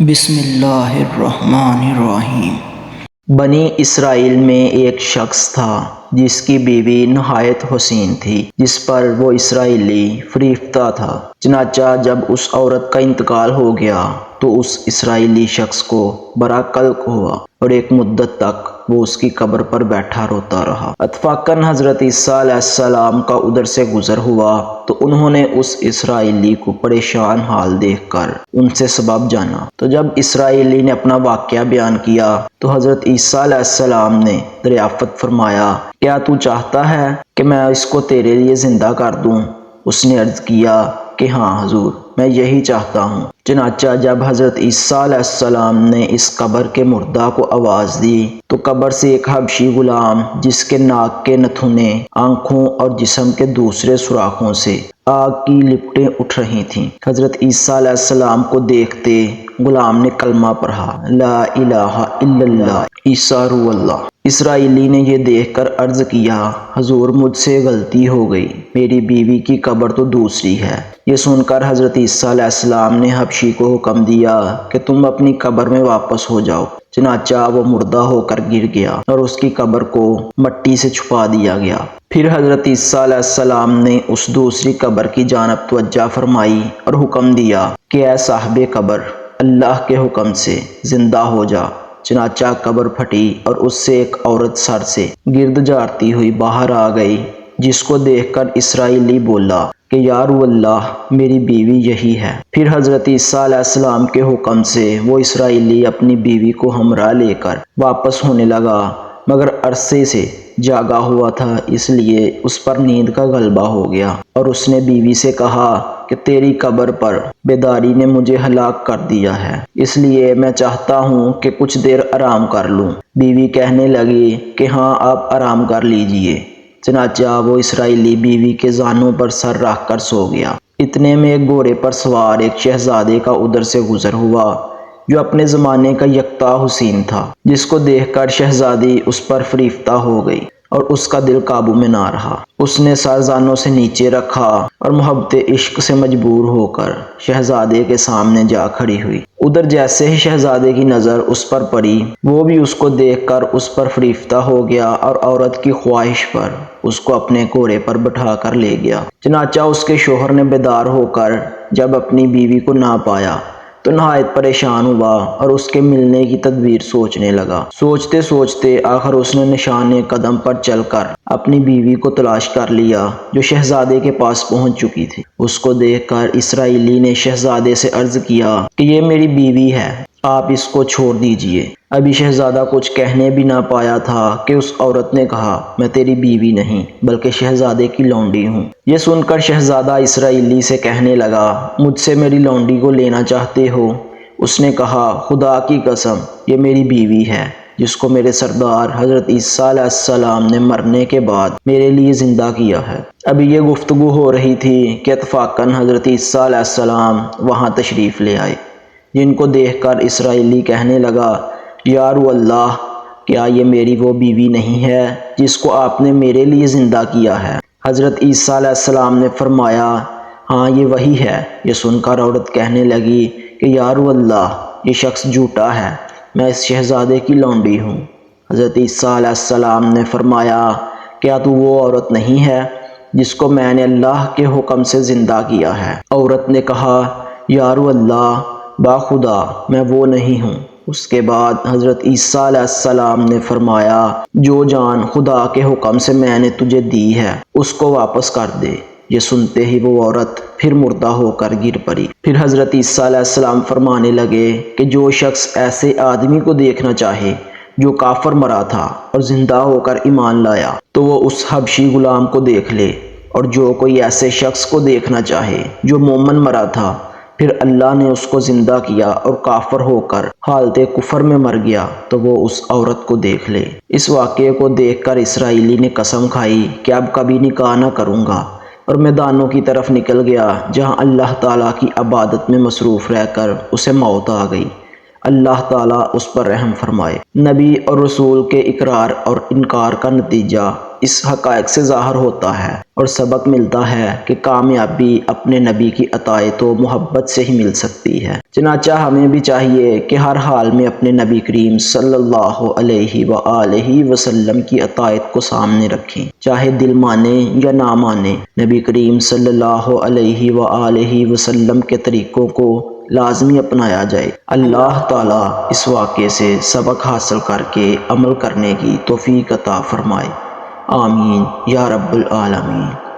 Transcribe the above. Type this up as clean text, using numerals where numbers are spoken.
بسم اللہ الرحمن الرحیم۔ بنی اسرائیل میں ایک شخص تھا جس کی بیوی نہایت حسین تھی، جس پر وہ اسرائیلی فریفتہ تھا۔ چنانچہ جب اس عورت کا انتقال ہو گیا تو اس اسرائیلی شخص کو بڑا قلق ہوا اور ایک مدت تک وہ اس کی قبر پر بیٹھا روتا رہا۔ اتفاقاً حضرت عیسیٰ علیہ السلام کا ادھر سے گزر ہوا تو انہوں نے اس اسرائیلی کو پریشان حال دیکھ کر ان سے سبب جانا۔ تو جب اسرائیلی نے اپنا واقعہ بیان کیا تو حضرت عیسیٰ علیہ السلام نے دریافت فرمایا، کیا تو چاہتا ہے کہ میں اس کو تیرے لیے زندہ کر دوں؟ اس نے عرض کیا کہ ہاں حضور، میں یہی چاہتا ہوں۔ چنانچہ جب حضرت عیسیٰ علیہ السلام نے اس قبر کے مردہ کو آواز دی تو قبر سے ایک حبشی غلام، جس کے ناک کے نتھنے، آنکھوں اور جسم کے دوسرے سوراخوں سے آگ کی لپٹیں اٹھ رہی تھیں، حضرت عیسیٰ علیہ السلام کو دیکھتے غلام نے کلمہ پڑھا، لا الہ الا اللہ عیسیٰ روح اللہ۔ اسرائیلی نے یہ دیکھ کر عرض کیا، حضور مجھ سے غلطی ہو گئی، میری بیوی کی قبر تو دوسری ہے۔ یہ سن کر حضرت عیسیٰ علیہ السلام نے حبشی کو حکم دیا کہ تم اپنی قبر میں واپس ہو جاؤ۔ چنانچہ وہ مردہ ہو کر گر گیا اور اس کی قبر کو مٹی سے چھپا دیا گیا۔ پھر حضرت عیسیٰ علیہ السلام نے اس دوسری قبر کی جانب توجہ فرمائی اور حکم دیا کہ اے صاحب قبر، اللہ کے حکم سے زندہ ہو جا۔ چنانچہ قبر پھٹی اور اس سے ایک عورت سر سے گرد جارتی ہوئی باہر آ گئی، جس کو دیکھ کر اسرائیلی بولا کہ یا روح اللہ، میری بیوی یہی ہے۔ پھر حضرت عیسیٰ علیہ السلام کے حکم سے وہ اسرائیلی اپنی بیوی کو ہمراہ لے کر واپس ہونے لگا، مگر عرصے سے جاگا ہوا تھا، اس لیے اس پر نیند کا غلبہ ہو گیا اور اس نے بیوی سے کہا کہ تیری قبر پر بیداری نے مجھے ہلاک کر دیا ہے، اس لیے میں چاہتا ہوں کہ کچھ دیر آرام کر لوں۔ بیوی کہنے لگی کہ ہاں آپ آرام کر لیجئے۔ چنانچہ وہ اسرائیلی بیوی کے زانوں پر سر رکھ کر سو گیا۔ اتنے میں ایک گھوڑے پر سوار ایک شہزادے کا ادھر سے گزر ہوا جو اپنے زمانے کا یکتا حسین تھا، جس کو دیکھ کر شہزادی اس پر فریفتہ ہو گئی اور اس کا دل قابو میں نہ رہا۔ اس نے سر زانوں سے نیچے رکھا اور محبت عشق سے مجبور ہو کر شہزادے کے سامنے جا کھڑی ہوئی۔ ادھر جیسے ہی شہزادے کی نظر اس پر پڑی، وہ بھی اس کو دیکھ کر اس پر فریفتہ ہو گیا اور عورت کی خواہش پر اس کو اپنے گھوڑے پر بٹھا کر لے گیا۔ چنانچہ اس کے شوہر نے بیدار ہو کر جب اپنی بیوی کو نہ پایا تو نہایت پریشان ہوا اور اس کے ملنے کی تدبیر سوچنے لگا۔ سوچتے سوچتے آخر اس نے نشان قدم پر چل کر اپنی بیوی کو تلاش کر لیا، جو شہزادے کے پاس پہنچ چکی تھی۔ اس کو دیکھ کر اسرائیلی نے شہزادے سے عرض کیا کہ یہ میری بیوی ہے، آپ اس کو چھوڑ دیجئے۔ ابھی شہزادہ کچھ کہنے بھی نہ پایا تھا کہ اس عورت نے کہا، میں تیری بیوی نہیں بلکہ شہزادے کی لونڈی ہوں۔ یہ سن کر شہزادہ اسرائیلی سے کہنے لگا، مجھ سے میری لونڈی کو لینا چاہتے ہو؟ اس نے کہا، خدا کی قسم یہ میری بیوی ہے، جس کو میرے سردار حضرت عیسیٰ علیہ السلام نے مرنے کے بعد میرے لیے زندہ کیا ہے۔ ابھی یہ گفتگو ہو رہی تھی کہ اتفاقاً حضرت عیسیٰ علیہ السلام وہاں تشریف لے آئے، جن کو دیکھ کر اسرائیلی کہنے لگا، یا روح اللہ، کیا یہ میری وہ بیوی نہیں ہے جس کو آپ نے میرے لیے زندہ کیا ہے؟ حضرت عیسیٰ علیہ السلام نے فرمایا، ہاں یہ وہی ہے۔ یہ سن کر عورت کہنے لگی کہ یا روح اللہ، یہ شخص جھوٹا ہے، میں اس شہزادے کی لونڈی ہوں۔ حضرت عیسیٰ علیہ السلام نے فرمایا، کیا تو وہ عورت نہیں ہے جس کو میں نے اللہ کے حکم سے زندہ کیا ہے؟ عورت نے کہا، یا روح اللہ، باخدا میں وہ نہیں ہوں۔ اس کے بعد حضرت عیسیٰ علیہ السلام نے فرمایا، جو جان خدا کے حکم سے میں نے تجھے دی ہے اس کو واپس کر دے۔ یہ سنتے ہی وہ عورت پھر مردہ ہو کر گر پڑی۔ پھر حضرت عیسیٰ علیہ السلام فرمانے لگے کہ جو شخص ایسے آدمی کو دیکھنا چاہے جو کافر مرا تھا اور زندہ ہو کر ایمان لایا تو وہ اس حبشی غلام کو دیکھ لے، اور جو کوئی ایسے شخص کو دیکھنا چاہے جو مومن مرا تھا پھر اللہ نے اس کو زندہ کیا اور کافر ہو کر حالت کفر میں مر گیا تو وہ اس عورت کو دیکھ لے۔ اس واقعے کو دیکھ کر اسرائیلی نے قسم کھائی کہ اب کبھی نکاح نہ کروں گا، اور میدانوں کی طرف نکل گیا جہاں اللہ تعالیٰ کی عبادت میں مصروف رہ کر اسے موت آ گئی۔ اللہ تعالیٰ اس پر رحم فرمائے۔ نبی اور رسول کے اقرار اور انکار کا نتیجہ اس حقائق سے ظاہر ہوتا ہے اور سبق ملتا ہے کہ کامیابی اپنے نبی کی اطاعت و محبت سے ہی مل سکتی ہے۔ چنانچہ ہمیں بھی چاہیے کہ ہر حال میں اپنے نبی کریم صلی اللہ علیہ وآلہ وسلم کی اطاعت کو سامنے رکھیں، چاہے دل مانے یا نہ مانے۔ نبی کریم صلی اللہ علیہ وآلہ وسلم کے طریقوں کو لازمی اپنایا جائے۔ اللہ تعالیٰ اس واقعے سے سبق حاصل کر کے عمل کرنے کی توفیق عطا فرمائے۔ آمین یا رب العالمین۔